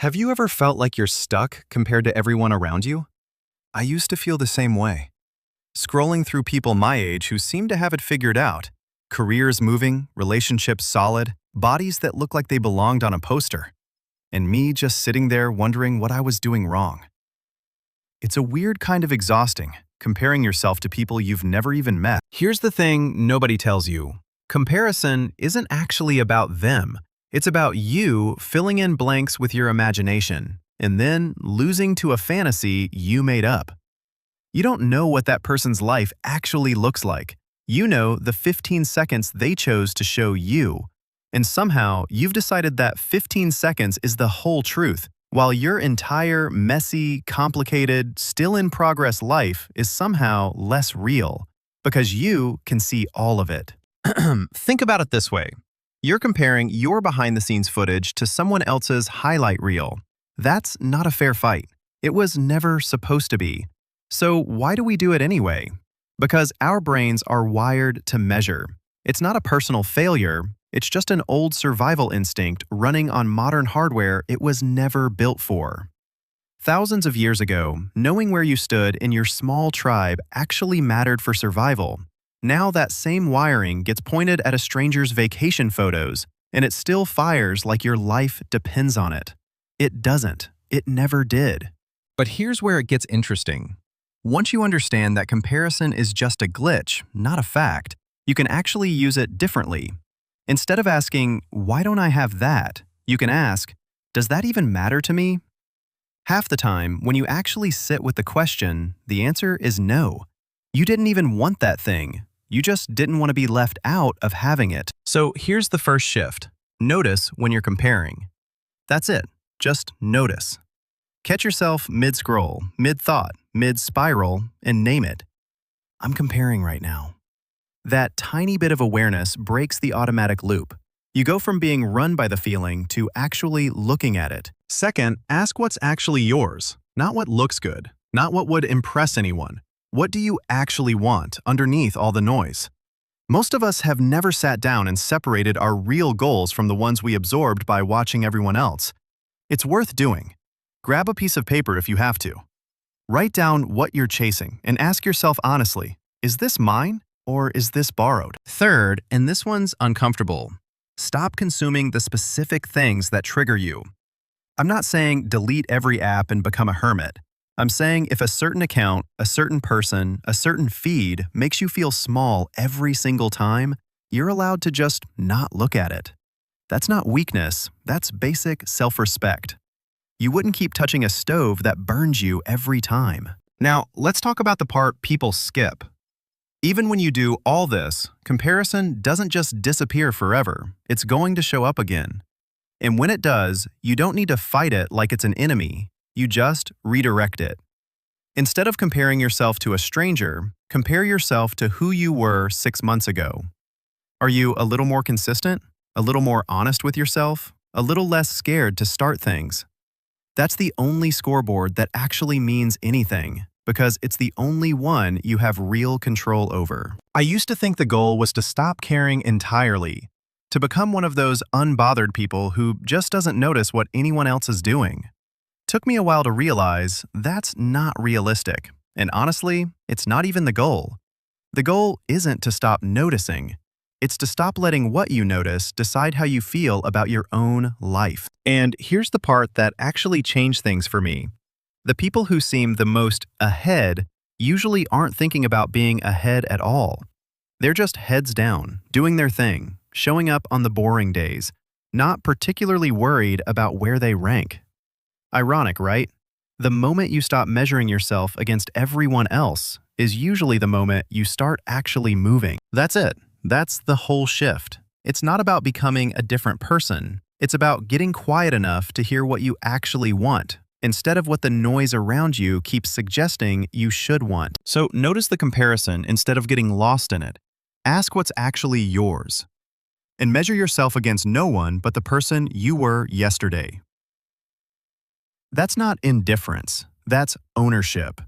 Have you ever felt like you're stuck compared to everyone around you? I used to feel the same way. Scrolling through people my age who seem to have it figured out, careers moving, relationships solid, bodies that look like they belonged on a poster, and me just sitting there wondering what I was doing wrong. It's a weird kind of exhausting, comparing yourself to people you've never even met. Here's the thing nobody tells you. Comparison isn't actually about them. It's about you filling in blanks with your imagination, and then losing to a fantasy you made up. You don't know what that person's life actually looks like. You know the 15 seconds they chose to show you, and somehow you've decided that 15 seconds is the whole truth, while your entire messy, complicated, still-in-progress life is somehow less real, because you can see all of it. Think about it this way. You're comparing your behind-the-scenes footage to someone else's highlight reel. That's not a fair fight. It was never supposed to be. So why do we do it anyway? Because our brains are wired to measure. It's not a personal failure. It's just an old survival instinct running on modern hardware it was never built for. Thousands of years ago, knowing where you stood in your small tribe actually mattered for survival. Now that same wiring gets pointed at a stranger's vacation photos, and it still fires like your life depends on it. It doesn't. It never did. But here's where it gets interesting. Once you understand that comparison is just a glitch, not a fact, you can actually use it differently. Instead of asking, "Why don't I have that?" you can ask, "Does that even matter to me?" Half the time, when you actually sit with the question, the answer is no. You didn't even want that thing. You just didn't want to be left out of having it. So here's the first shift. Notice when you're comparing. That's it. Just notice. Catch yourself mid-scroll, mid-thought, mid-spiral, and name it. I'm comparing right now. That tiny bit of awareness breaks the automatic loop. You go from being run by the feeling to actually looking at it. Second, ask what's actually yours, not what looks good, not what would impress anyone. What do you actually want underneath all the noise? Most of us have never sat down and separated our real goals from the ones we absorbed by watching everyone else. It's worth doing. Grab a piece of paper if you have to. Write down what you're chasing and ask yourself honestly, is this mine or is this borrowed? Third, and this one's uncomfortable, stop consuming the specific things that trigger you. I'm not saying delete every app and become a hermit. I'm saying if a certain account, a certain person, a certain feed makes you feel small every single time, you're allowed to just not look at it. That's not weakness, that's basic self-respect. You wouldn't keep touching a stove that burns you every time. Now, let's talk about the part people skip. Even when you do all this, comparison doesn't just disappear forever. It's going to show up again. And when it does, you don't need to fight it like it's an enemy. You just redirect it. Instead of comparing yourself to a stranger, compare yourself to who you were 6 months ago. Are you a little more consistent? A little more honest with yourself? A little less scared to start things? That's the only scoreboard that actually means anything, because it's the only one you have real control over. I used to think the goal was to stop caring entirely, to become one of those unbothered people who just doesn't notice what anyone else is doing. Took me a while to realize that's not realistic, and honestly, it's not even the goal. The goal isn't to stop noticing. It's to stop letting what you notice decide how you feel about your own life. And here's the part that actually changed things for me. The people who seem the most ahead usually aren't thinking about being ahead at all. They're just heads down, doing their thing, showing up on the boring days, not particularly worried about where they rank. Ironic, right? The moment you stop measuring yourself against everyone else is usually the moment you start actually moving. That's it. That's the whole shift. It's not about becoming a different person. It's about getting quiet enough to hear what you actually want, instead of what the noise around you keeps suggesting you should want. So notice the comparison instead of getting lost in it. Ask what's actually yours. And measure yourself against no one but the person you were yesterday. That's not indifference. That's ownership.